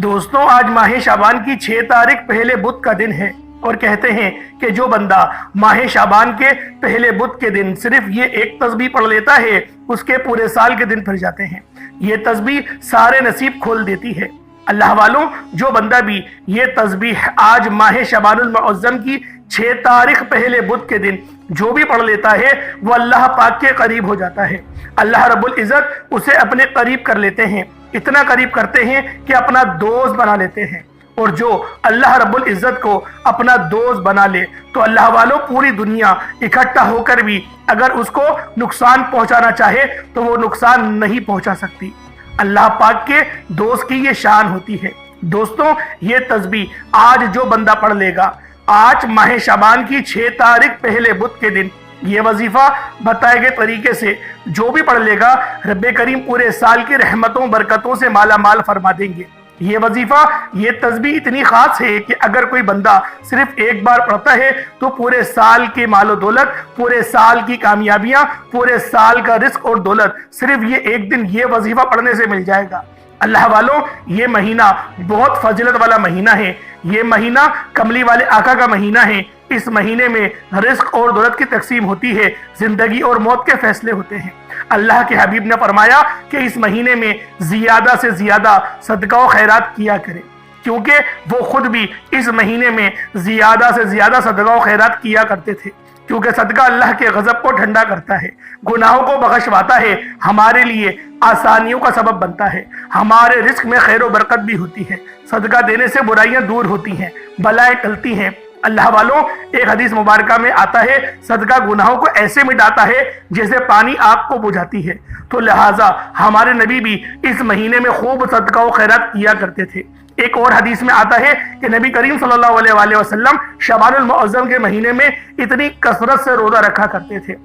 دوستوں، آج ماہ شعبان کی 6 تاریخ پہلے بدھ کا دن ہے اور کہتے ہیں کہ جو بندہ ماہ شعبان کے پہلے بدھ کے دن صرف یہ ایک تسبیح پڑھ لیتا ہے اس کے پورے سال کے دن پھر جاتے ہیں۔ یہ تسبیح سارے نصیب کھول دیتی ہے۔ اللہ والوں، جو بندہ بھی یہ تسبیح آج ماہ شعبان المعظم کی 6 تاریخ پہلے بدھ کے دن جو بھی پڑھ لیتا ہے وہ اللہ پاک کے قریب ہو جاتا ہے۔ اللہ رب العزت اسے اپنے قریب کر لیتے ہیں، اتنا قریب کرتے ہیں کہ اپنا دوست بنا لیتے ہیں۔ اور جو اللہ رب العزت کو اپنا دوست بنا لے تو اللہ والوں پوری دنیا اکٹھا ہو کر بھی اگر اس کو نقصان پہنچانا چاہے تو وہ نقصان نہیں پہنچا سکتی۔ اللہ پاک کے دوست کی یہ شان ہوتی ہے۔ دوستوں، یہ تسبیح آج جو بندہ پڑھ لے گا، آج ماہ شعبان کی 6 تاریخ پہلے بدھ کے دن یہ وظیفہ بتائے گئے طریقے سے جو بھی پڑھ لے گا، رب کریم پورے سال کی رحمتوں برکتوں سے مالا مال فرما دیں گے۔ یہ وظیفہ، یہ تسبیح اتنی خاص ہے کہ اگر کوئی بندہ صرف ایک بار پڑھتا ہے تو پورے سال کی مال و دولت، پورے سال کی کامیابیاں، پورے سال کا رزق اور دولت صرف یہ ایک دن یہ وظیفہ پڑھنے سے مل جائے گا۔ اللہ والوں، یہ مہینہ بہت فضیلت والا مہینہ ہے۔ یہ مہینہ کملی والے آقا کا مہینہ ہے۔ اس مہینے میں رزق اور دولت کی تقسیم ہوتی ہے، زندگی اور موت کے فیصلے ہوتے ہیں۔ اللہ کے حبیب نے فرمایا کہ اس مہینے میں زیادہ سے زیادہ صدقہ و خیرات کیا کرے، کیونکہ وہ خود بھی اس مہینے میں زیادہ سے زیادہ صدقہ و خیرات کیا کرتے تھے، کیونکہ صدقہ اللہ کے غضب کو ٹھنڈا کرتا ہے، گناہوں کو بخشواتا ہے، ہمارے لیے آسانیوں کا سبب بنتا ہے، ہمارے رزق میں خیر و برکت بھی ہوتی ہے۔ صدقہ دینے سے برائیاں دور ہوتی ہیں، بلائیں ٹلتی ہیں۔ اللہ والوں، ایک حدیث مبارکہ میں آتا ہے، صدقہ گناہوں کو ایسے مٹاتا ہے جیسے پانی آگ کو بجھاتی ہے۔ تو لہٰذا ہمارے نبی بھی اس مہینے میں خوب صدقہ و خیرات کیا کرتے تھے۔ ایک اور حدیث میں آتا ہے کہ نبی کریم صلی اللہ علیہ وآلہ وسلم شعبان المعظم کے مہینے میں اتنی کثرت سے روزہ رکھا کرتے تھے،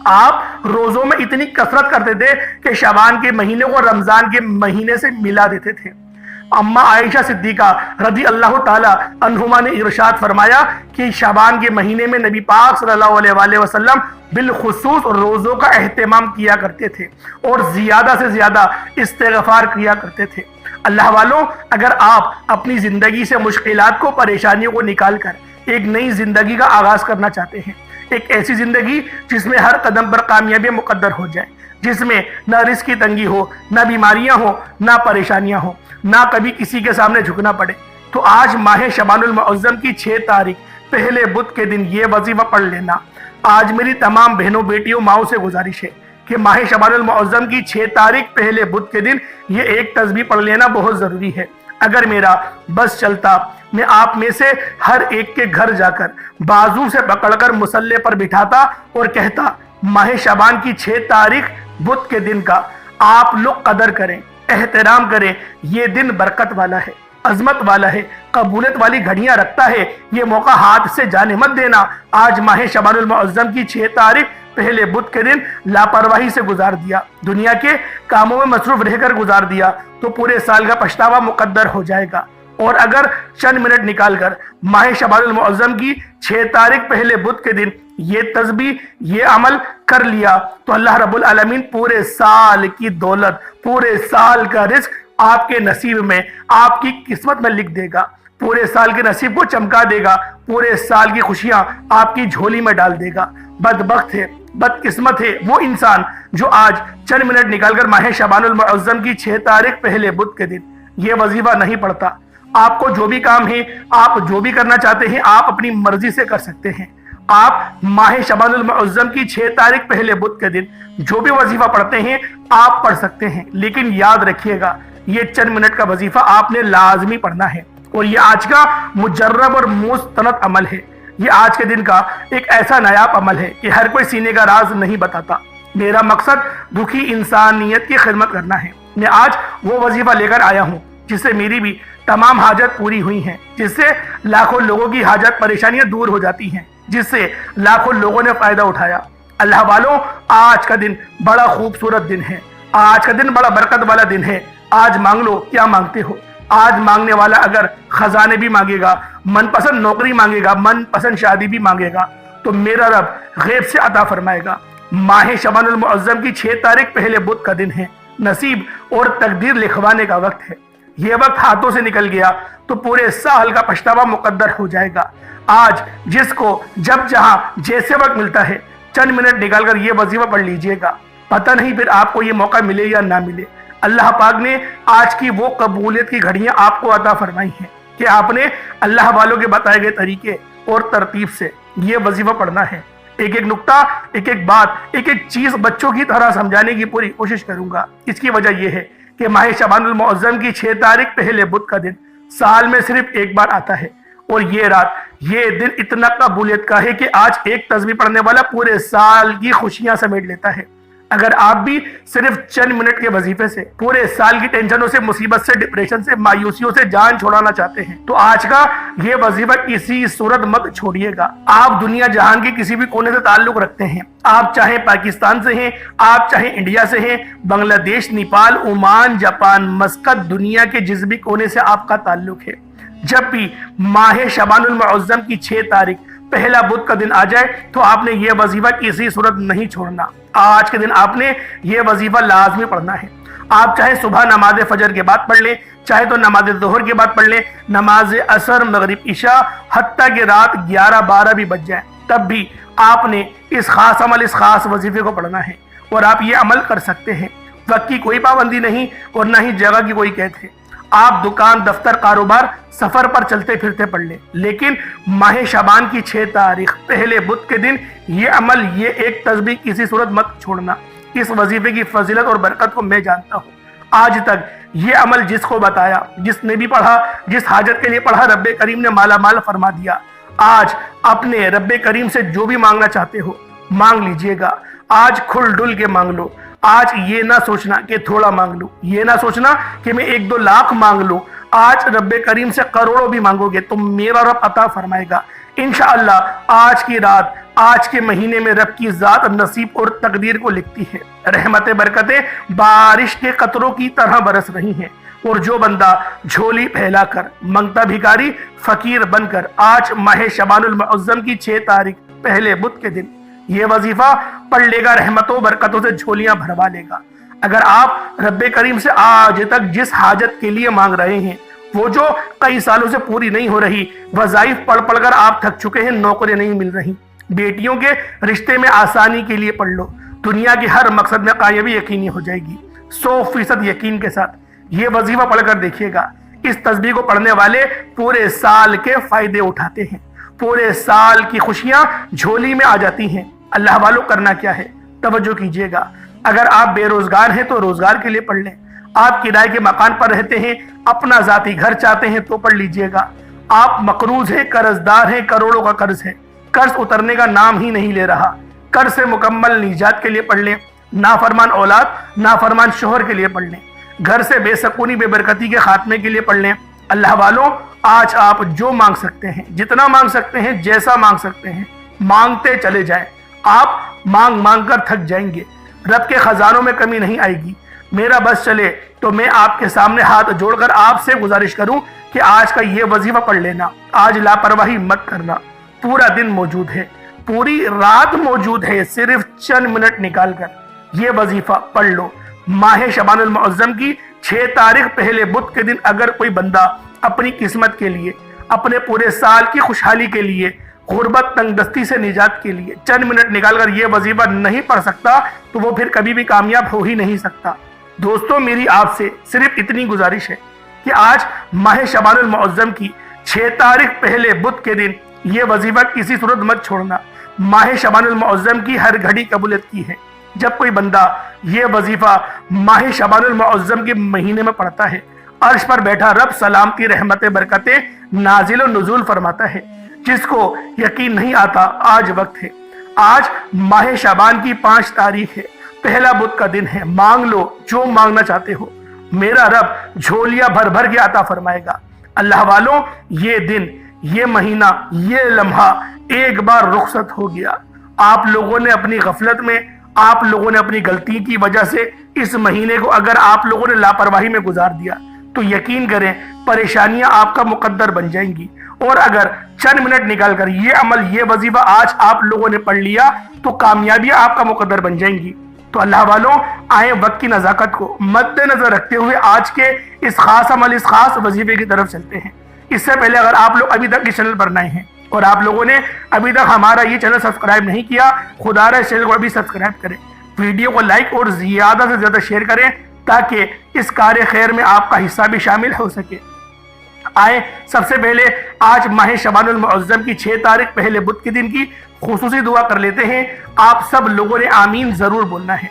آپ روزوں میں اتنی کثرت کرتے تھے کہ شعبان کے مہینے کو رمضان کے مہینے سے ملا دیتے تھے۔ اما عائشہ صدیقہ رضی اللہ تعالی عنہما نے ارشاد فرمایا کہ شعبان کے مہینے میں نبی پاک صلی اللہ علیہ وآلہ وسلم بالخصوص روزوں کا اہتمام کیا کرتے تھے اور زیادہ سے زیادہ استغفار کیا کرتے تھے۔ اللہ والوں، اگر آپ اپنی زندگی سے مشکلات کو، پریشانیوں کو نکال کر ایک نئی زندگی کا آغاز کرنا چاہتے ہیں، ایک ایسی زندگی جس میں ہر قدم پر کامیابی مقدر ہو جائے، جس میں نہ رزق کی تنگی ہو، نہ بیماریاں ہوں، نہ پریشانیاں ہوں، نہ کبھی کسی کے سامنے جھکنا پڑے، تو آج ماہ شعبان المعظم کی 6 تاریخ پہلے بدھ کے دن یہ وظیفہ پڑھ لینا۔ آج میری تمام بہنوں، بیٹیوں، ماؤں سے گزارش ہے کہ ماہ شعبان المعظم کی 6 تاریخ پہلے بدھ کے دن یہ ایک تسبیح پڑھ لینا بہت ضروری ہے۔ اگر میرا بس چلتا، میں آپ میں سے ہر ایک کے گھر جا کر بازو سے پکڑ کر مصلے پر بٹھاتا اور کہتا، ماہ شعبان کی 6 تاریخ بدھ کے دن کا آپ لوگ قدر کریں، احترام کریں، یہ دن برکت والا ہے، عظمت والا ہے، قبولیت والی گھڑیاں رکھتا ہے، یہ موقع ہاتھ سے جانے مت دینا۔ آج ماہ شعبان المعظم کی 6 تاریخ پہلے بدھ کے دن لاپرواہی سے گزار دیا، دنیا کے کاموں میں مصروف رہ کر گزار دیا تو پورے سال کا پچھتاوا مقدر ہو جائے گا۔ اور اگر چند منٹ نکال کر ماہ شعبان المعظم کی 6 تاریخ پہلے بدھ کے دن یہ تسبیح، یہ عمل کر لیا تو اللہ رب العالمین پورے سال کی دولت، پورے سال کا رزق آپ کے نصیب میں، آپ کی قسمت میں لکھ دے گا، پورے سال کے نصیب کو چمکا دے گا، پورے سال کی خوشیاں آپ کی جھولی میں ڈال دے گا۔ بدبخت ہے، بدقسمت ہے وہ انسان جو آج چند منٹ نکال کر ماہ شعبان المعظم کی 6 تاریخ پہلے بدھ کے دن یہ وظیفہ نہیں پڑھتا۔ آپ کو جو بھی کام ہے، آپ جو بھی کرنا چاہتے ہیں، آپ اپنی مرضی سے کر سکتے ہیں۔ آپ ماہ شعبان المعظم کی 6 تاریخ پہلے بدھ کے دن جو بھی وظیفہ پڑھتے ہیں آپ پڑھ سکتے ہیں، لیکن یاد رکھیے گا یہ چند منٹ کا وظیفہ آپ نے لازمی پڑھنا ہے، اور یہ آج کا مجرب اور مستند عمل ہے۔ یہ آج کے دن کا ایک ایسا نایاب عمل ہے کہ ہر کوئی سینے کا راز نہیں بتاتا۔ میرا مقصد دکھی انسانیت کی خدمت کرنا ہے۔ میں آج وہ وظیفہ لے کر آیا ہوں جس سے میری بھی تمام حاجت پوری ہوئی ہیں، جس سے لاکھوں لوگوں کی حاجت پریشانیاں دور ہو جاتی ہیں، جس سے لاکھوں لوگوں نے فائدہ اٹھایا۔ اللہ والوں، آج کا دن بڑا خوبصورت دن ہے، آج کا دن بڑا برکت والا دن ہے۔ آج مانگ لو کیا مانگتے ہو۔ آج مانگنے والا اگر خزانے بھی مانگے گا، من پسند نوکری مانگے گا، من پسند شادی بھی مانگے گا تو میرا رب غیب سے عطا فرمائے گا۔ ماہ شعبان المعظم کی 6 تاریخ پہلے بدھ کا دن ہے، نصیب اور تقدیر لکھوانے کا وقت ہے۔ یہ وقت ہاتھوں سے نکل گیا تو پورے سال کا پچھتاوا مقدر ہو جائے گا۔ آج جس کو جب جہاں جیسے وقت ملتا ہے چند منٹ نکال کر یہ وظیفہ پڑھ لیجئے گا، پتہ نہیں پھر آپ کو یہ موقع ملے یا نہ ملے۔ اللہ پاک نے آج کی وہ قبولیت کی گھڑیاں آپ کو عطا فرمائی ہیں کہ آپ نے اللہ والوں کے بتائے گئے طریقے اور ترتیب سے یہ وظیفہ پڑھنا ہے۔ ایک ایک نقطہ، ایک ایک بات، ایک ایک چیز بچوں کی طرح سمجھانے کی پوری کوشش کروں گا۔ اس کی وجہ یہ ہے کہ ماہ شعبان المعظم کی 6 تاریخ پہلے بدھ کا دن سال میں صرف ایک بار آتا ہے، اور یہ رات، یہ دن اتنا قبولیت کا ہے کہ آج ایک تسبیح پڑھنے والا پورے سال کی خوشیاں سمیٹ لیتا ہے۔ اگر آپ بھی صرف چند منٹ کے وظیفے سے پورے سال کی ٹینشنوں سے، مصیبت سے، ڈپریشن سے، مایوسیوں سے جان چھوڑانا چاہتے ہیں تو آج کا یہ وظیفہ کسی صورت مت چھوڑیے گا۔ آپ دنیا جہان کے کسی بھی کونے سے تعلق رکھتے ہیں، آپ چاہے پاکستان سے ہیں، آپ چاہے انڈیا سے ہیں، بنگلہ دیش، نیپال، عمان، جاپان، مسقط، دنیا کے جس بھی کونے سے آپ کا تعلق ہے، جب بھی ماہ شعبان المعظم کی 6 تاریخ پہلا بدھ کا دن آ جائے تو آپ نے یہ وظیفہ کسی صورت نہیں چھوڑنا۔ آج کے دن آپ نے یہ وظیفہ لازمی پڑھنا ہے۔ آپ چاہے صبح نماز فجر کے بعد پڑھ لیں، چاہے تو نماز ظہر کے بعد پڑھ لیں، نماز عصر، مغرب، عشاء، حتیٰ کہ رات 11-12 بھی بج جائیں، تب بھی آپ نے اس خاص عمل، اس خاص وظیفے کو پڑھنا ہے۔ اور آپ یہ عمل کر سکتے ہیں، وقت کی کوئی پابندی نہیں اور نہ ہی جگہ کی کوئی قید ہے۔ آپ دکان، دفتر، کاروبار، سفر پر چلتے پھرتے پڑھ لیں، لیکن ماہ شعبان کی 6 تاریخ پہلے بدھ کے دن یہ عمل، یہ ایک تسبیح کسی صورت مت چھوڑنا۔ اس وظیفے کی فضیلت اور برکت کو میں جانتا ہوں۔ آج تک یہ عمل جس کو بتایا، جس نے بھی پڑھا، جس حاجت کے لیے پڑھا، رب کریم نے مالا مال فرما دیا۔ آج اپنے رب کریم سے جو بھی مانگنا چاہتے ہو مانگ لیجئے گا۔ آج کھل ڈل کے مانگ لو۔ آج یہ نہ سوچنا کہ تھوڑا مانگ لوں، یہ نہ سوچنا کہ میں 1-2 لاکھ مانگ لوں۔ آج رب کریم سے کروڑوں بھی مانگو گے تو میرا رب عطا فرمائے گا انشاءاللہ۔ آج کی رات، آج کے مہینے میں رب کی ذات نصیب اور تقدیر کو لکھتی ہے۔ رحمتیں، برکتیں بارش کے قطروں کی طرح برس رہی ہیں، اور جو بندہ جھولی پھیلا کر، منگتا بھیکاری، فقیر بن کر آج ماہ شعبان المعظم کی 6 تاریخ پہلے بدھ کے دن یہ وظیفہ پڑھ لے گا، رحمتوں برکتوں سے جھولیاں بھروا لے گا۔ اگر آپ رب کریم سے آج تک جس حاجت کے لیے مانگ رہے ہیں وہ جو کئی سالوں سے پوری نہیں ہو رہی، وظائف پڑھ پڑھ کر آپ تھک چکے ہیں، نوکریاں نہیں مل رہی، بیٹیوں کے رشتے میں آسانی کے لیے پڑھ لو، دنیا کے ہر مقصد میں کامیابی یقینی ہو جائے گی 100% یقین کے ساتھ یہ وظیفہ پڑھ کر دیکھیے گا۔ اس تسبیح کو پڑھنے والے پورے سال کے فائدے اٹھاتے ہیں، پورے سال کی خوشیاں جھولی میں آ جاتی ہیں۔ اللہ والوں، کرنا کیا ہے؟ توجہ کیجئے گا۔ اگر آپ بے روزگار ہیں تو روزگار کے لیے پڑھ لیں۔ آپ کرائے کے مکان پر رہتے ہیں، اپنا ذاتی گھر چاہتے ہیں تو پڑھ لیجئے گا۔ آپ مقروض ہیں، قرض دار ہیں، کروڑوں کا قرض ہے، قرض اترنے کا نام ہی نہیں لے رہا، قرض سے مکمل نجات کے لیے پڑھ لیں۔ نافرمان اولاد، نافرمان شوہر کے لیے پڑھ لیں۔ گھر سے بے سکونی، بے برکتی کے خاتمے کے لیے پڑھ لیں۔ اللہ والوں، آج آپ جو مانگ سکتے ہیں، جتنا مانگ سکتے ہیں، جیسا مانگ سکتے ہیں، مانگتے چلے جائیں۔ آپ مانگ مانگ کر تھک جائیں گے، رب کے خزانوں میں کمی نہیں آئے گی۔ میرا بس چلے تو میں آپ کے سامنے ہاتھ جوڑ کر آپ سے گزارش کروں کہ آج کا یہ وظیفہ پڑھ لینا۔ آج لاپرواہی مت کرنا، پورا دن موجود ہے، پوری رات موجود ہے، صرف چند منٹ نکال کر یہ وظیفہ پڑھ لو۔ ماہ شعبان المعظم کی 6 تاریخ پہلے بدھ کے دن اگر کوئی بندہ اپنی قسمت کے لیے، اپنے پورے سال کی خوشحالی کے لیے، غربت، تنگ دستی سے نجات کے لیے چند منٹ نکال کر یہ وظیفہ نہیں پڑھ سکتا تو وہ پھر کبھی بھی کامیاب ہو ہی نہیں سکتا۔ دوستوں، میری آپ سے صرف اتنی گزارش ہے کہ آج ماہ شعبان المعظم کی 6 تاریخ پہلے بدھ کے دن یہ وظیفہ کسی صورت مت چھوڑنا۔ ماہ شعبان المعظم کی ہر گھڑی قبولیت کی ہے۔ جب کوئی بندہ یہ وظیفہ ماہ شعبان المعظم کے مہینے میں پڑھتا ہے، عرش پر بیٹھا رب سلامتی، رحمتیں، برکتیں نازل و نزول فرماتا ہے۔ جس کو یقین نہیں آتا، آج وقت ہے۔ آج ماہ شعبان کی 5 تاریخ ہے، پہلا بدھ کا دن ہے۔ مانگ لو جو مانگنا چاہتے ہو، میرا رب جھولیاں بھر بھر کے عطا فرمائے گا۔ اللہ والوں، یہ دن، یہ مہینہ، یہ لمحہ ایک بار رخصت ہو گیا۔ آپ لوگوں نے اپنی غفلت میں، آپ لوگوں نے اپنی غلطی کی وجہ سے اس مہینے کو اگر آپ لوگوں نے لاپرواہی میں گزار دیا تو یقین کریں پریشانیاں آپ کا مقدر بن جائیں گی۔ اور اگر چند منٹ نکال کر یہ عمل، یہ وظیفہ آج آپ لوگوں نے پڑھ لیا تو کامیابیاں آپ کا مقدر بن جائیں گی۔ تو اللہ والوں آئیں وقت کی نزاکت کو مد نظر رکھتے ہوئے آج کے اس خاص عمل اس خاص وظیفے کی طرف چلتے ہیں۔ اس سے پہلے اگر آپ لوگ ابھی تک اس چینل پر نئے ہیں اور آپ لوگوں نے ابھی تک ہمارا یہ چینل سبسکرائب نہیں کیا، خدا را اس چینل کو ابھی سبسکرائب کریں، ویڈیو کو لائک اور زیادہ سے زیادہ شیئر کریں تاکہ اس کار خیر میں آپ کا حصہ بھی شامل ہو سکے۔ آئے سب سے پہلے آج ماہ شعبان المعظم کی 6 تاریخ پہلے بدھ کے دن کی خصوصی دعا کر لیتے ہیں۔ آپ سب لوگوں نے آمین ضرور بولنا ہے۔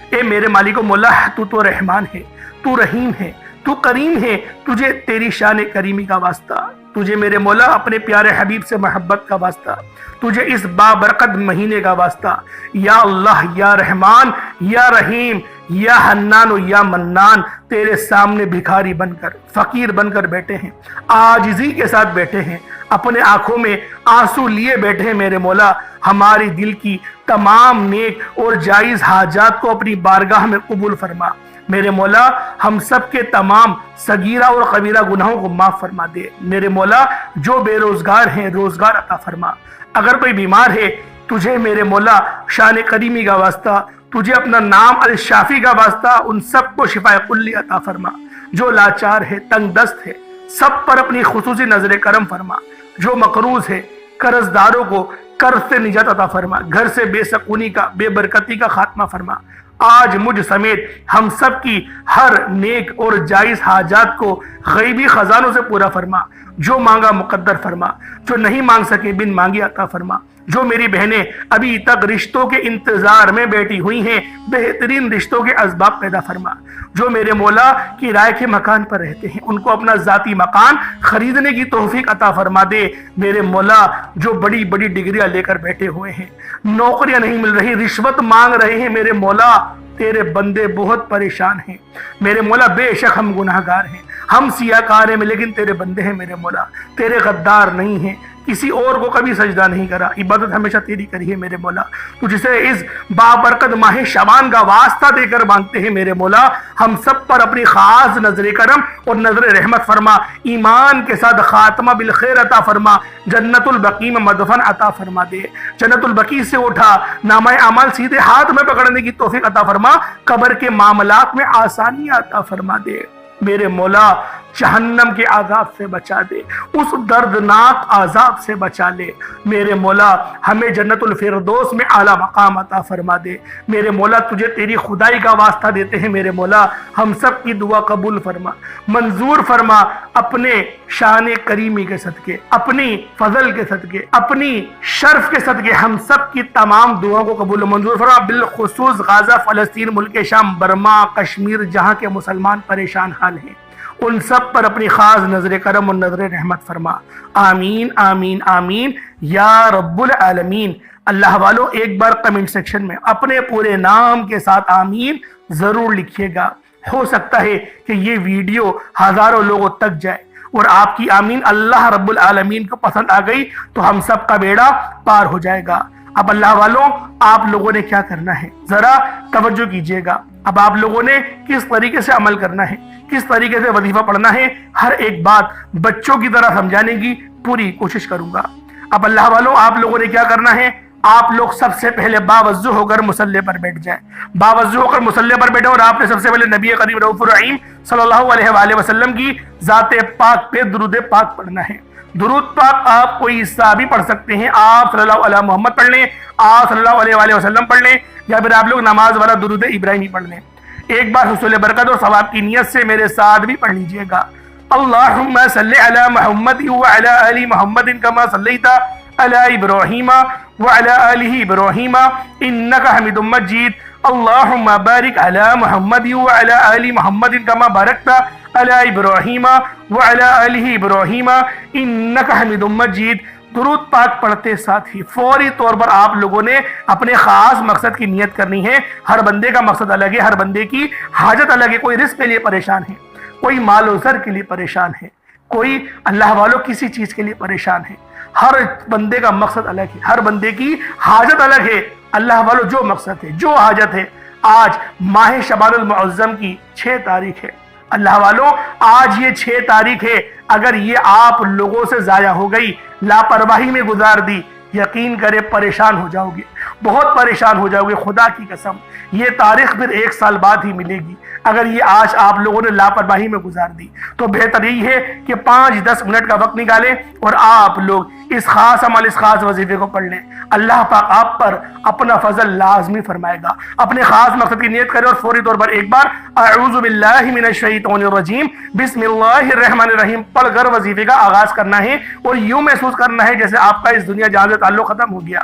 اے میرے مالک و مولا، تو رحمان ہے، تو رحیم ہے، تو کریم ہے، تجھے تیری شان کریمی کا واسطہ، تجھے میرے مولا اپنے پیارے حبیب سے محبت کا واسطہ، تجھے اس بابرکت مہینے کا واسطہ، یا اللہ یا رحمان یا رحیم یا حنان و یا منان، تیرے سامنے بھکاری بن کر فقیر بن کر بیٹھے ہیں، عاجزی کے ساتھ بیٹھے ہیں، اپنے آنکھوں میں آنسو لیے بیٹھے ہیں میرے مولا۔ ہماری دل کی تمام نیک اور جائز حاجات کو اپنی بارگاہ میں قبول فرما میرے مولا۔ ہم سب کے تمام صغیرہ اور کبیرہ گناہوں کو معاف فرما دے میرے مولا۔ جو بے روزگار ہیں روزگار عطا فرما، اگر کوئی بیمار ہے تجھے میرے مولا شان کریمی کا واسطہ، تجھے اپنا نام الشافی کا واسطہ ان سب کو شفا کلی عطا فرما۔ جو لاچار ہے تنگ دست ہے سب پر اپنی خصوصی نظر کرم فرما، جو مقروض ہے قرض داروں کو قرض سے نجات عطا فرما، گھر سے بے سکونی کا بے برکتی کا خاتمہ فرما۔ آج مجھ سمیت ہم سب کی ہر نیک اور جائز حاجات کو غیبی خزانوں سے پورا فرما، جو مانگا مقدر فرما، جو نہیں مانگ سکے بن مانگی عطا فرما۔ جو میری بہنیں ابھی تک رشتوں کے انتظار میں بیٹھی ہوئی ہیں بہترین رشتوں کے اسباب پیدا فرما۔ جو میرے مولا کرائے کے مکان پر رہتے ہیں ان کو اپنا ذاتی مکان خریدنے کی توفیق عطا فرما دے میرے مولا۔ جو بڑی بڑی ڈگریاں لے کر بیٹھے ہوئے ہیں، نوکریاں نہیں مل رہی، رشوت مانگ رہے ہیں میرے مولا، تیرے بندے بہت پریشان ہیں میرے مولا۔ بے شک ہم گناہگار ہیں، ہم سیاہ کار ہیں لیکن تیرے بندے ہیں میرے مولا، تیرے غدار نہیں ہیں، کسی اور کو کبھی سجدہ نہیں کرا، عبادت ہمیشہ تیری کری ہے میرے مولا۔ تو جسے اس بابرکت ماہ شعبان کا واسطہ دے کر مانگتے ہیں میرے مولا، ہم سب پر اپنی خاص نظر کرم اور نظر رحمت فرما، ایمان کے ساتھ خاتمہ بالخیر عطا فرما، جنت البقیع میں مدفن عطا فرما دے، جنت البقیع سے اٹھا نامہ اعمال سیدھے ہاتھ میں پکڑنے کی توفیق عطا فرما، قبر کے معاملات میں آسانی عطا فرما دے میرے مولا۔ جہنم کے عذاب سے بچا دے، اس دردناک عذاب سے بچا لے میرے مولا۔ ہمیں جنت الفردوس میں اعلیٰ مقام عطا فرما دے میرے مولا۔ تجھے تیری خدائی کا واسطہ دیتے ہیں میرے مولا، ہم سب کی دعا قبول فرما، منظور فرما، اپنے شان کریمی کے صدقے، اپنی فضل کے صدقے، اپنی شرف کے صدقے ہم سب کی تمام دعاؤں کو قبول و منظور فرما۔ بالخصوص غزہ، فلسطین، ملک شام، برما، کشمیر جہاں کے مسلمان پریشان حال ہیں ان سب پر اپنی خاص نظر کرم اور نظر رحمت فرما، آمین آمین آمین یا رب العالمین۔ اللہ والوں ایک بار کمنٹ سیکشن میں اپنے پورے نام کے ساتھ آمین ضرور لکھیے گا، ہو سکتا ہے کہ یہ ویڈیو ہزاروں لوگوں تک جائے اور آپ کی آمین اللہ رب العالمین کو پسند آ گئی تو ہم سب کا بیڑا پار ہو جائے گا۔ اب اللہ والوں آپ لوگوں نے کیا کرنا ہے ذرا توجہ کیجئے گا۔ اب آپ لوگوں نے کس طریقے سے عمل کرنا ہے، کس طریقے سے وظیفہ پڑھنا ہے، ہر ایک بات بچوں کی طرح سمجھانے کی پوری کوشش کروں گا۔ اب اللہ والوں آپ لوگوں نے کیا کرنا ہے، آپ لوگ سب سے پہلے باوضو ہو کر مصلی پر بیٹھ جائیں، باوضو ہو کر مصلی پر بیٹھے اور آپ نے سب سے پہلے نبی کریم رؤوف الرحیم صلی اللہ علیہ وآلہ وسلم کی ذات پاک پہ درود پاک پڑھنا ہے۔ درود پاک آپ کوئی حصہ بھی پڑھ سکتے ہیں، آپ صلی اللہ علیہ محمد پڑھ لیں، آپ صلی اللہ علیہ وآلہ وسلم پڑھ لیں، یا پھر آپ لوگ نماز والا درود ابراہیمی پڑھ لیں۔ ایک بار حصول برکت اور ثواب کی نیت سے میرے ساتھ بھی پڑھ لیجئے گا۔ اللہم صلی علی محمد وعلی آل محمد کما صلیت علی ابراہیم وعلی آل ابراہیم انکا حمید مجید۔ اللہم بارک علی محمد وعلی آل محمد کما بارکت علی ابراہیم وعلی آل ابراہیم انکا حمید مجید۔ درود پاک پڑھتے ساتھ ہی فوری طور پر آپ لوگوں نے اپنے خاص مقصد کی نیت کرنی ہے۔ ہر بندے کا مقصد الگ ہے، ہر بندے کی حاجت الگ ہے، کوئی رزق کے لیے پریشان ہے، کوئی مال و زر کے لیے پریشان ہے، کوئی اللہ والوں کسی چیز کے لیے پریشان ہے۔ ہر بندے کا مقصد الگ ہے، ہر بندے کی حاجت الگ ہے۔ اللہ والوں جو مقصد ہے، جو حاجت ہے، آج ماہ شعبان المعظم کی 6 تاریخ ہے۔ اللہ والوں آج یہ 6 تاریخ ہے، اگر یہ آپ لوگوں سے ضائع ہو گئی، لاپرواہی میں گزار دی، یقین کرے پریشان ہو جاؤ گے، بہت پریشان ہو جاؤ گے۔ خدا کی قسم یہ تاریخ پھر 1 سال بعد ہی ملے گی۔ اگر یہ آج آپ لوگوں نے لاپرواہی میں گزار دی تو بہتر یہی ہے کہ 5-10 منٹ کا وقت نکالیں اور آپ لوگ اس خاص عمل، اس خاص وظیفے کو پڑھ لیں۔ اللہ پاک آپ پر اپنا فضل لازمی فرمائے گا۔ اپنے خاص مقصد کی نیت کریں اور فوری طور پر ایک بار اعوذ باللہ من الشیطان الرجیم بسم اللہ الرحمن الرحیم پڑھ کر وظیفے کا آغاز کرنا ہے اور یوں محسوس کرنا ہے جیسے آپ کا اس دنیا جہان سے تعلق ختم ہو گیا۔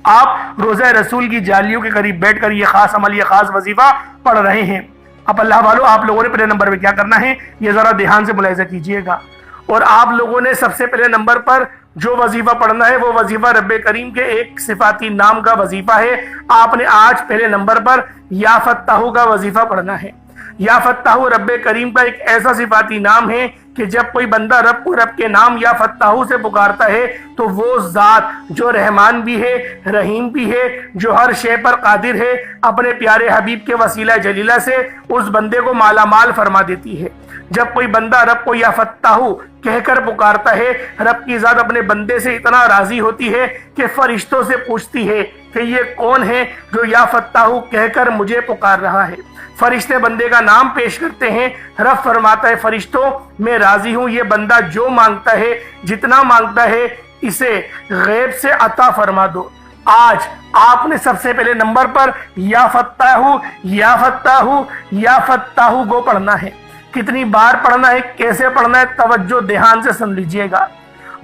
آپ روضہ رسول کی جالیوں کے قریب بیٹھ کر یہ خاص عمل، یہ خاص وظیفہ پڑھ رہے ہیں۔ اب اللہ والو، آپ لوگوں نے پہلے نمبر پہ کیا کرنا ہے یہ ذرا دھیان سے ملاحظہ کیجئے گا، اور آپ لوگوں نے سب سے پہلے نمبر پر جو وظیفہ پڑھنا ہے وہ وظیفہ رب کریم کے ایک صفاتی نام کا وظیفہ ہے۔ آپ نے آج پہلے نمبر پر یا فتاح کا وظیفہ پڑھنا ہے۔ یا فتاح رب کریم کا ایک ایسا صفاتی نام ہے کہ جب کوئی بندہ رب کو رب کے نام یا فتاح سے پکارتا ہے تو وہ ذات جو رحمان بھی ہے، رحیم بھی ہے، جو ہر شے پر قادر ہے، اپنے پیارے حبیب کے وسیلہ جلیلہ سے اس بندے کو مالا مال فرما دیتی ہے۔ جب کوئی بندہ رب کو یا فتاح کہہ کر پکارتا ہے، رب کی ذات اپنے بندے سے اتنا راضی ہوتی ہے کہ فرشتوں سے پوچھتی ہے کہ یہ کون ہے جو یا فتاح کہہ کر مجھے پکار رہا ہے۔ فرشتے بندے کا نام پیش کرتے ہیں، رب فرماتا ہے فرشتوں میں راضی ہوں، یہ بندہ جو مانگتا ہے، جتنا مانگتا ہے، اسے غیب سے عطا فرما دو۔ آج آپ نے سب سے پہلے نمبر پر یا فتاح یا فتاح یا فتاح کو پڑھنا ہے۔ کتنی بار پڑھنا ہے، کیسے پڑھنا ہے، توجہ دھیان سے سن لیجئے گا۔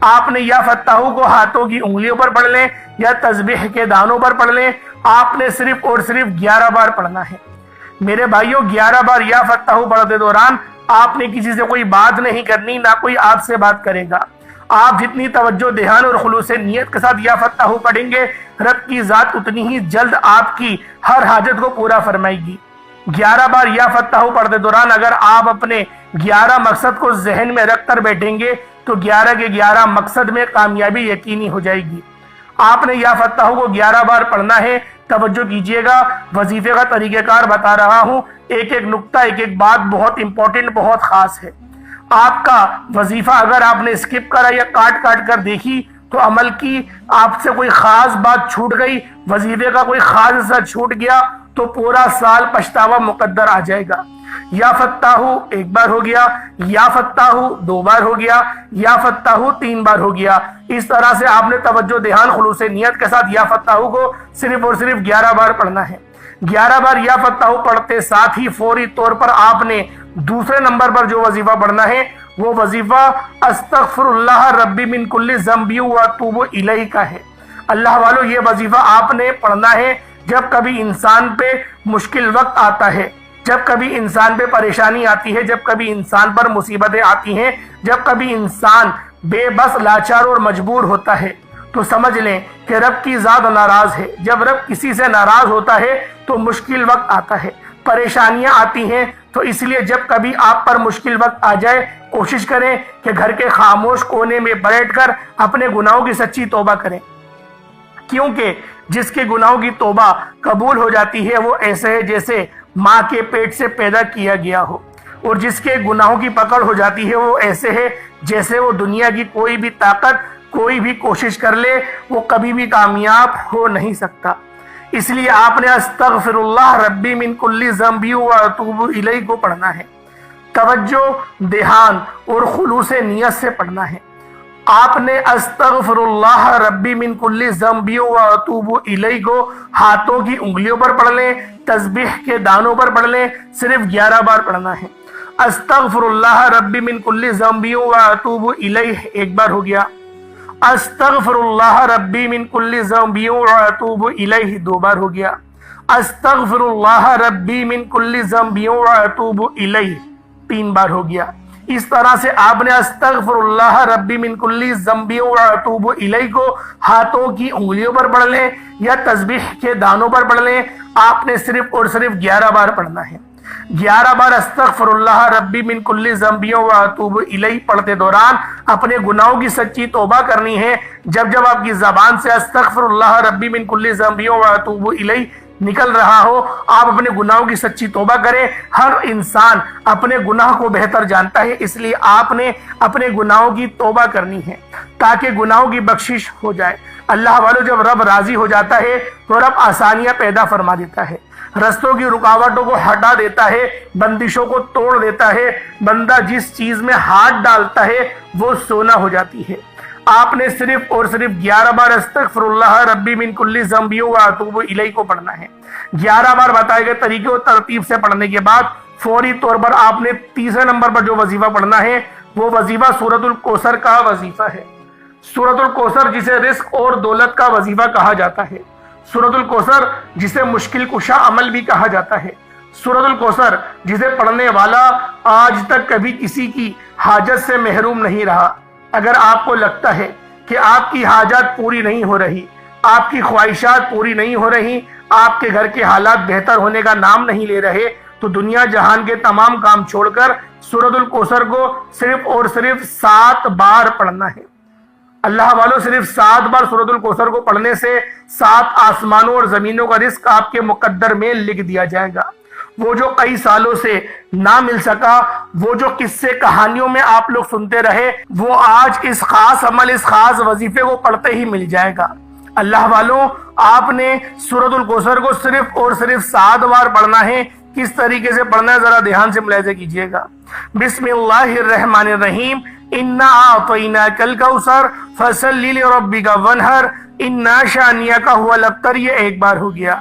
آپ نے یا فتاح کو ہاتھوں کی انگلیوں پر پڑھ لیں یا تسبیح کے دانوں پر پڑھ لیں، آپ نے صرف اور صرف 11 بار پڑھنا ہے۔ میرے بھائیوں، 11 بار یا فتاح پڑھتے دوران آپ نے کسی سے کوئی بات نہیں کرنی، نہ کوئی آپ سے بات کرے گا۔ آپ جتنی توجہ دھیان اور خلوص نیت کے ساتھ یا فتاح پڑھیں گے، رب کی ذات اتنی ہی جلد آپ کی ہر حاجت کو پورا فرمائے گی۔ 11 بار یا فتاح پڑھتے دوران اگر آپ اپنے 11 مقصد کو ذہن میں رکھ کر بیٹھیں گے تو 11 کے 11 مقصد میں کامیابی یقینی ہو جائے گی۔ آپ نے یا فتاح کو 11 بار پڑھنا ہے۔ توجہ کیجئے گا، وظیفے کا طریقہ کار بتا رہا ہوں، ایک ایک نقطہ، ایک ایک بات بہت امپورٹنٹ، بہت خاص ہے۔ آپ کا وظیفہ اگر آپ نے اسکپ کرا یا کاٹ کاٹ کر دیکھی تو عمل کی آپ سے کوئی خاص بات چھوٹ گئی، وظیفے کا کوئی خاص حصہ چھوٹ گیا تو پورا سال پچھتاوا مقدر آ جائے گا۔ یا فتاح 1 بار ہو گیا، یا فتاح 2 بار ہو گیا، یا فتاح 3 بار ہو گیا۔ اس طرح سے آپ نے توجہ دھیان خلوص نیت کے ساتھ یا فتاح کو صرف اور صرف 11 بار پڑھنا ہے۔ 11 بار یا فتاح پڑھتے ساتھ ہی فوری طور پر آپ نے دوسرے نمبر پر جو وظیفہ پڑھنا ہے وہ وظیفہ استغفر اللہ ربی من کل ذنب واتوب الیہ کا ہے۔ اللہ والو، یہ وظیفہ آپ نے پڑھنا ہے جب کبھی انسان پہ مشکل وقت آتا ہے، جب کبھی انسان پہ پریشانی آتی ہے، جب کبھی انسان پر مصیبتیں آتی ہیں، جب کبھی انسان بے بس، لاچار اور مجبور ہوتا ہے تو سمجھ لیں کہ رب کی ذات ناراض ہے۔ جب رب کسی سے ناراض ہوتا ہے تو مشکل وقت آتا ہے، پریشانیاں آتی ہیں، تو اس لیے جب کبھی آپ پر مشکل وقت آ جائے کوشش کریں کہ گھر کے خاموش کونے میں بیٹھ کر اپنے گناہوں کی سچی توبہ کریں، کیونکہ جس کے گناہوں کی توبہ قبول ہو جاتی ہے وہ ایسے ہے جیسے ماں کے پیٹ سے پیدا کیا گیا ہو، اور جس کے گناہوں کی پکڑ ہو جاتی ہے وہ ایسے ہے جیسے وہ دنیا کی کوئی بھی طاقت، کوئی بھی کوشش کر لے، وہ کبھی بھی کامیاب ہو نہیں سکتا۔ اس لیے آپ نے استغفر اللہ ربی من کل ذنب واتوب الیہ کو پڑھنا ہے۔ توجہ دھیان اور خلوص نیت سے پڑھنا ہے۔ آپ نے استغفر اللہ ربی من کل ذنب واتوب الیہ کو ہاتھوں کی انگلیوں پر پڑھ لیں، تسبیح کے دانوں پر پڑھ لیں، صرف 11 بار پڑھنا ہے۔ استغفر اللہ ربی من کل ذنب واتوب الیہ 1 بار ہو گیا۔ استغفر اللہ ربی من کل ذنب واتوب الیہ 2 بار ہو گیا۔ استغفر اللہ ربی من کل ذنب واتوب الیہ 3 بار ہو گیا۔ اس طرح سے آپ نے استغفر اللہ ربی من کل ذنب واتوب الیہ کو ہاتھوں کی انگلیوں پر پڑھ لیں یا تسبیح کے دانوں پر پڑھ لیں، آپ نے صرف اور صرف 11 بار پڑھنا ہے۔ 11 بار استغفر اللہ ربی من کل ذنب واتوب الیہ پڑھتے دوران اپنے گناہوں کی سچی توبہ کرنی ہے۔ جب جب آپ کی زبان سے استغفر اللہ ربی من کل ذنب واتوب الیہ نکل رہا ہو، آپ اپنے گناہوں کی سچی توبہ کریں۔ ہر انسان اپنے گناہ کو بہتر جانتا ہے، اس لیے آپ نے اپنے گناہوں کی توبہ کرنی ہے تاکہ گناہوں کی بخشش ہو جائے۔ اللہ والو، جب رب راضی ہو جاتا ہے تو رب آسانیاں پیدا فرما دیتا ہے۔ رستوں کی رکاوٹوں کو ہٹا دیتا ہے، بندشوں کو توڑ دیتا ہے۔ بندہ جس چیز میں ہاتھ ڈالتا ہے وہ سونا ہو جاتی ہے۔ آپ نے صرف اور صرف 11 بار استغفر اللہ ربی من کل ذنب واتوب الیہ کو پڑھنا ہے۔ 11 بار بتائے گئے طریقے اور ترتیب سے پڑھنے کے بعد فوری طور پر آپ نے تیسرے نمبر پر جو وظیفہ پڑھنا ہے وہ وظیفہ سورۃ الکوثر کا وظیفہ ہے۔ سورۃ الکوثر جسے رزق اور دولت کا وظیفہ کہا جاتا ہے، سورۃ الکوثر جسے مشکل کشا عمل بھی کہا جاتا ہے، سورۃ الکوثر جسے پڑھنے والا آج تک کبھی کسی کی حاجت سے محروم نہیں رہا۔ اگر آپ کو لگتا ہے کہ آپ کی حاجات پوری نہیں ہو رہی، آپ کی خواہشات پوری نہیں ہو رہی، آپ کے گھر کے حالات بہتر ہونے کا نام نہیں لے رہے، تو دنیا جہان کے تمام کام چھوڑ کر سورۃ الکوثر کو صرف اور صرف 7 بار پڑھنا ہے۔ اللہ والوں، صرف 7 بار سورۃ الکوثر کو پڑھنے سے 7 آسمانوں اور زمینوں کا رزق آپ کے مقدر میں لکھ دیا جائے گا۔ وہ جو کئی سالوں سے نہ مل سکا، وہ جو قصے کہانیوں میں آپ لوگ سنتے رہے، وہ آج اس خاص عمل، اس خاص وظیفے کو پڑھتے ہی مل جائے گا۔ اللہ والوں، آپ نے سورۃ الکوثر کو صرف اور صرف 7 بار پڑھنا ہے۔ کس طریقے سے پڑھنا ہے ذرا دھیان سے ملاحظہ کیجئے گا۔ بسم اللہ الرحمن الرحیم، انا اعطیناک الکوثر فصل لربک وانحر انا شانئک هو الابتر، یہ ایک بار ہو گیا۔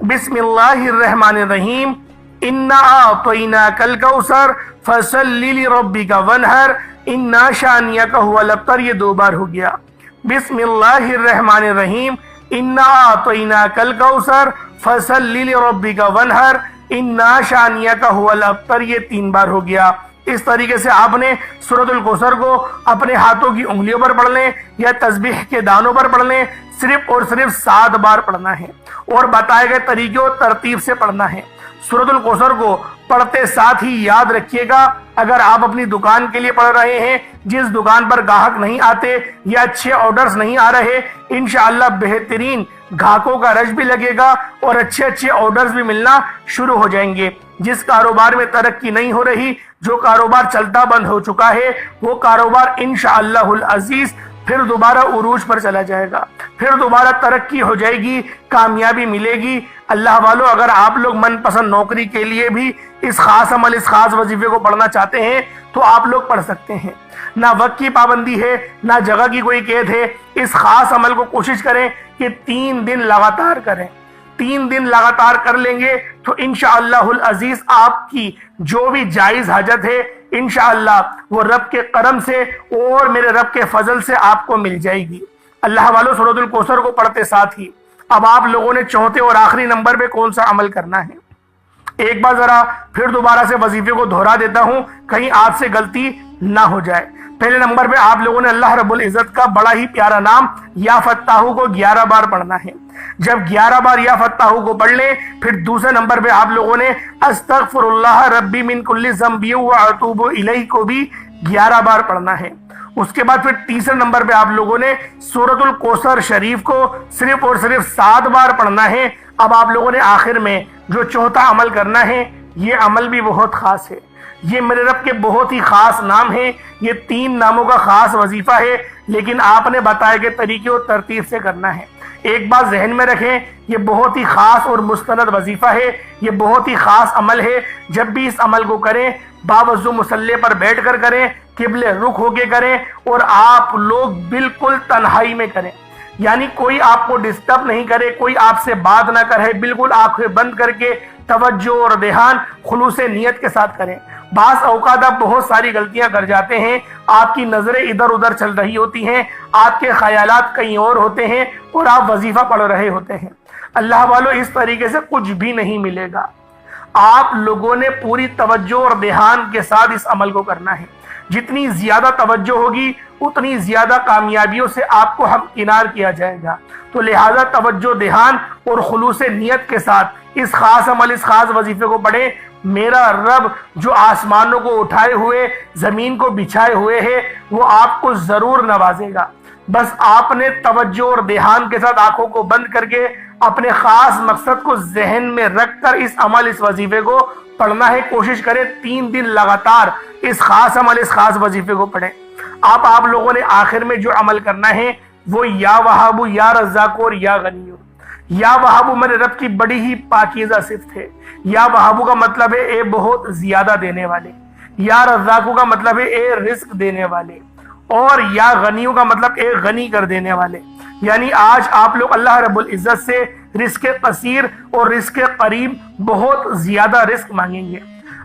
بسم اللہ الرحمن الرحیم، انا اعطیناک الکوثر فصل لربک وانحر انا شانئک هو الابتر، یہ 2 بار ہو گیا۔ بسم اللہ الرحمن الرحیم، انا اعطیناک الکوثر فصل لربک وانحر انا شانئک هو الابتر، یہ 3 بار ہو گیا۔ اس طریقے سے آپ نے سورۃ الکوثر کو اپنے ہاتھوں کی انگلیوں پر پڑھ لیں یا تسبیح کے دانوں پر پڑھ لیں، صرف اور صرف 7 بار پڑھنا ہے اور بتائے گئے طریقے اور ترتیب سے پڑھنا ہے۔ سورۃ الکوثر کو پڑھتے ساتھ ہی یاد رکھیے گا، اگر آپ اپنی دکان کے لیے پڑھ رہے ہیں، جس دکان پر گاہک نہیں آتے یا اچھے آرڈرز نہیں آ رہے، انشاءاللہ بہترین گاہکوں کا رش بھی لگے گا اور اچھے آرڈرز بھی ملنا شروع ہو جائیں گے۔ جس کاروبار میں ترقی نہیں ہو رہی، جو کاروبار چلتا بند ہو چکا ہے، وہ کاروبار انشاءاللہ العزیز پھر دوبارہ عروج پر چلا جائے گا، پھر دوبارہ ترقی ہو جائے گی، کامیابی ملے گی۔ اللہ والوں، اگر آپ لوگ من پسند نوکری کے لیے بھی اس خاص عمل، اس خاص وظیفے کو پڑھنا چاہتے ہیں تو آپ لوگ پڑھ سکتے ہیں۔ نہ وقت کی پابندی ہے، نہ جگہ کی کوئی قید ہے۔ اس خاص عمل کو کوشش کریں کہ 3 دن لگاتار کریں۔ 3 دن لگاتار کر لیں گے تو انشاءاللہ العزیز آپ کی جو بھی جائز حاجت ہے انشاءاللہ وہ رب کے کرم سے اور میرے رب کے فضل سے آپ کو مل جائے گی۔ اللہ والوں، سورۃ الکوثر کو پڑھتے ساتھ ہی اب آپ لوگوں نے چوتھے اور آخری نمبر پہ کون سا عمل کرنا ہے؟ ایک بار ذرا پھر دوبارہ سے وظیفے کو دہرا دیتا ہوں، کہیں آپ سے غلطی نہ ہو جائے۔ پہلے نمبر پہ آپ لوگوں نے اللہ رب العزت کا بڑا ہی پیارا نام یا فتاحو کو 11 بار پڑھنا ہے۔ جب 11 بار یا فتاحو کو پڑھ لیں، پھر دوسرے نمبر پہ آپ لوگوں نے استغفر اللہ ربی من کل ذنب واتوب الیہ کو بھی 11 بار پڑھنا ہے۔ اس کے بعد پھر تیسرے نمبر پہ آپ لوگوں نے سورۃ الکوثر شریف کو صرف اور صرف 7 بار پڑھنا ہے۔ اب آپ لوگوں نے آخر میں جو چوتھا عمل کرنا ہے، یہ عمل بھی بہت خاص ہے، یہ میرے رب کے بہت ہی خاص نام ہیں، یہ 3 ناموں کا خاص وظیفہ ہے، لیکن آپ نے بتائے گئے طریقے اور ترتیب سے کرنا ہے۔ ایک بات ذہن میں رکھیں، یہ بہت ہی خاص اور مستند وظیفہ ہے، یہ بہت ہی خاص عمل ہے۔ جب بھی اس عمل کو کریں، باوضو مصلی پر بیٹھ کر کریں، قبلے رخ ہو کے کریں اور آپ لوگ بالکل تنہائی میں کریں، یعنی کوئی آپ کو ڈسٹرب نہیں کرے، کوئی آپ سے بات نہ کرے، بالکل آنکھیں بند کر کے توجہ اور دھیان خلوص نیت کے ساتھ کریں۔ بعض اوقات آپ بہت ساری غلطیاں کر جاتے ہیں، آپ کی نظریں ادھر ادھر چل رہی ہوتی ہیں، آپ کے خیالات کہیں اور ہوتے ہیں اور آپ وظیفہ پڑھ رہے ہوتے ہیں۔ اللہ والوں، اس طریقے سے کچھ بھی نہیں ملے گا۔ آپ لوگوں نے پوری توجہ اور دھیان کے ساتھ اس عمل کو کرنا ہے۔ جتنی زیادہ توجہ ہوگی اتنی زیادہ کامیابیوں سے آپ کو ہمکنار کیا جائے گا۔ تو لہذا توجہ، دھیان اور خلوص نیت کے ساتھ اس خاص عمل، اس خاص وظیفے کو پڑھیں۔ میرا رب جو آسمانوں کو اٹھائے ہوئے، زمین کو بچھائے ہوئے ہے، وہ آپ کو ضرور نوازے گا۔ بس آپ نے توجہ اور دھیان کے ساتھ آنکھوں کو بند کر کے اپنے خاص مقصد کو ذہن میں رکھ کر اس عمل، اس وظیفے کو پڑھنا ہے۔ کوشش کریں 3 دن لگاتار اس خاص عمل، اس خاص وظیفے کو پڑھیں۔ آپ لوگوں نے آخر میں جو عمل کرنا ہے وہ یا وہاب یا رزاق اور یا غنی، یا وہابو میرے رب کی بڑی ہی پاکیزہ صفت ہے۔ یا وہابو کا مطلب ہے اے بہت زیادہ دینے والے، یا رزاقو کا مطلب ہے اے رزق دینے والے، اور یا غنیوں کا مطلب اے غنی کر دینے والے۔ یعنی آج آپ لوگ اللہ رب العزت سے رزق قصیر اور رزق قریب بہت زیادہ رزق مانگیں گے۔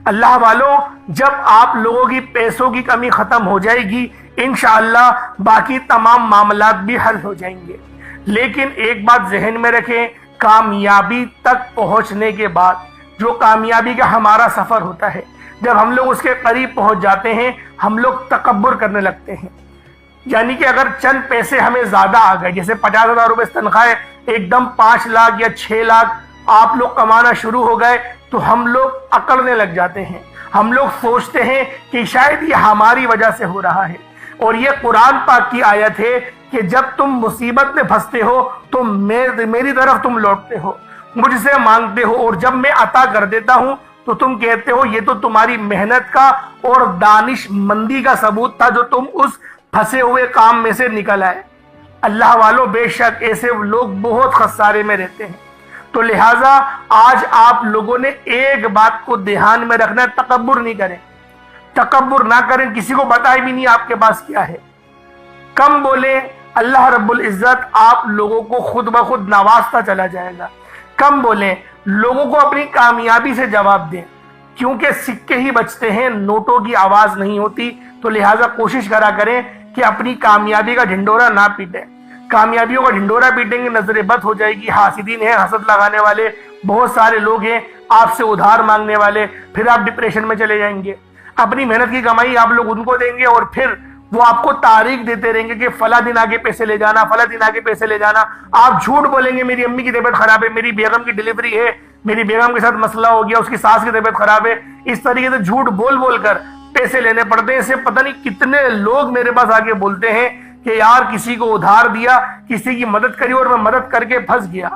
اللہ والوں، جب آپ لوگوں کی پیسوں کی کمی ختم ہو جائے گی انشاءاللہ باقی تمام معاملات بھی حل ہو جائیں گے۔ لیکن ایک بات ذہن میں رکھیں، کامیابی تک پہنچنے کے بعد جو کامیابی کا ہمارا سفر ہوتا ہے، جب ہم لوگ اس کے قریب پہنچ جاتے ہیں ہم لوگ تکبر کرنے لگتے ہیں۔ یعنی کہ اگر چند پیسے ہمیں زیادہ آ گئے، جیسے 50,000 روپے تنخواہ ایک دم 5 لاکھ یا 6 لاکھ آپ لوگ کمانا شروع ہو گئے تو ہم لوگ اکڑنے لگ جاتے ہیں۔ ہم لوگ سوچتے ہیں کہ شاید یہ ہماری وجہ سے ہو رہا ہے، اور یہ قرآن پاک کی آیت ہے کہ جب تم مصیبت میں پھنستے ہو تو میری طرف تم لوٹتے ہو، مجھ سے مانگتے ہو، اور جب میں عطا کر دیتا ہوں تو تم کہتے ہو یہ تو تمہاری محنت کا اور دانش مندی کا ثبوت تھا جو تم اس پھنسے ہوئے کام میں سے نکل آئے۔ اللہ والوں، بے شک ایسے لوگ بہت خسارے میں رہتے ہیں۔ تو لہٰذا آج آپ لوگوں نے ایک بات کو دھیان میں رکھنا ہے، تکبر نہیں کریں، تکبر نہ کریں، کسی کو بتائے بھی نہیں آپ کے پاس کیا ہے، کم بولیں، اللہ رب العزت آپ لوگوں کو خود بخود نوازتا چلا جائے گا۔ کم بولیں، لوگوں کو اپنی کامیابی سے جواب دیں، کیونکہ سکے ہی بچتے ہیں، نوٹوں کی آواز نہیں ہوتی۔ تو لہٰذا کوشش کرا کریں کہ اپنی کامیابی کا ڈھنڈورا نہ پیٹیں۔ کامیابیوں کا ڈھنڈورا پیٹیں گے نظر بد ہو جائے گی۔ حاسدین ہیں، حسد لگانے والے بہت سارے لوگ ہیں، آپ سے ادھار مانگنے والے، پھر آپ ڈپریشن میں چلے جائیں گے۔ اپنی محنت کی کمائی آپ لوگ ان کو دیں گے اور پھر وہ آپ کو تاریخ دیتے رہیں گے کہ فلاں دن آگے پیسے لے جانا، فلاں دن آگے پیسے لے جانا۔ آپ جھوٹ بولیں گے میری امی کی طبیعت خراب ہے، میری بیگم کی ڈلیوری ہے، میری بیگم کے ساتھ مسئلہ ہو گیا، اس کی ساس کی طبیعت خراب ہے۔ اس طریقے سے جھوٹ بول بول کر پیسے لینے پڑتے ہیں۔ اسے پتہ نہیں کتنے لوگ میرے پاس آگے بولتے ہیں کہ یار کسی کو ادھار دیا، کسی کی مدد کری اور میں مدد کر کے پھنس گیا۔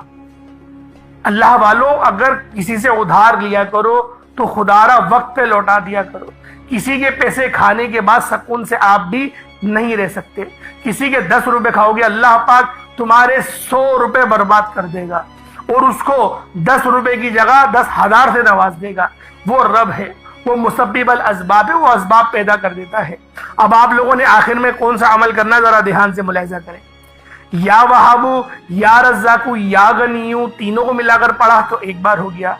اللہ والوں، اگر کسی سے ادھار لیا کرو تو خدارا وقت پہ لوٹا دیا کرو۔ کسی کے پیسے کھانے کے بعد سکون سے آپ بھی نہیں رہ سکتے۔ کسی کے 10 روپے کھاؤ گے، اللہ پاک تمہارے 100 روپے برباد کر دے گا اور اس کو 10 روپے کی جگہ 10,000 سے نواز دے گا۔ وہ رب ہے، وہ مسبب الاسباب ہے، وہ اسباب پیدا کر دیتا ہے۔ اب آپ لوگوں نے آخر میں کون سا عمل کرنا ہے ذرا دھیان سے ملاحظہ کریں۔ یا وہابو، یا رزاقو، یا غنیو تینوں کو ملا کر پڑھا تو ایک بار ہو گیا۔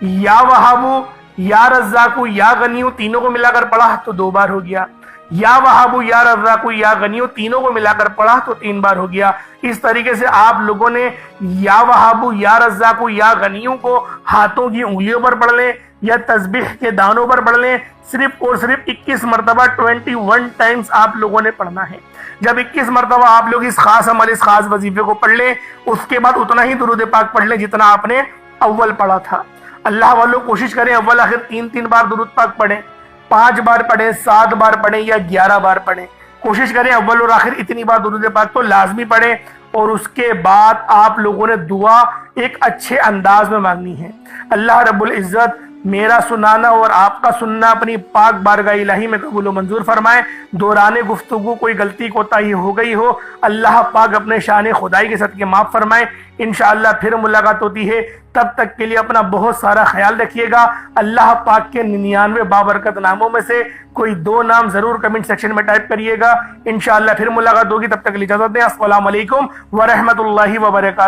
یا وہابو، یا رزاقو، یا غنیو تینوں کو ملا کر پڑھا تو 2 بار ہو گیا۔ یا وہابو، یا رزاقو، یا غنیو تینوں کو ملا کر پڑھا تو 3 بار ہو گیا۔ اس طریقے سے آپ لوگوں نے یا وہابو، یا رزاقو، یا غنیوں کو ہاتھوں کی انگلیوں پر پڑھ لیں یا تسبیح کے دانوں پر پڑھ لیں، صرف اور صرف 21 مرتبہ 21 ٹائمز آپ لوگوں نے پڑھنا ہے۔ جب 21 مرتبہ آپ لوگ اس خاص عمل، اس خاص وظیفے کو پڑھ لیں، اس کے بعد اتنا ہی درود پاک پڑھ لیں جتنا آپ نے اول پڑھا تھا۔ اللہ والوں، کوشش کریں اول آخر 3 بار درود پاک پڑھیں، 5 بار پڑھیں، 7 بار پڑھیں یا 11 بار پڑھیں۔ کوشش کریں اول اور آخر اتنی بار درود پاک تو لازمی پڑھیں، اور اس کے بعد آپ لوگوں نے دعا ایک اچھے انداز میں مانگنی ہے۔ اللہ رب العزت میرا سنانا اور آپ کا سننا اپنی پاک بارگاہ الہی میں قبول و منظور فرمائے۔ دوران گفتگو کوئی غلطی کوتاہی ہو گئی ہو، اللہ پاک اپنے شان خدائی کے صدقے معاف فرمائے۔ انشاءاللہ پھر ملاقات ہوتی ہے، تب تک کے لیے اپنا بہت سارا خیال رکھیے گا۔ اللہ پاک کے 99 بابرکت ناموں میں سے کوئی 2 نام ضرور کمنٹ سیکشن میں ٹائپ کریے گا۔ انشاءاللہ پھر ملاقات ہوگی، تب تک کے لیے اجازت دیں۔ السلام علیکم ورحمۃ اللہ وبرکاتہ۔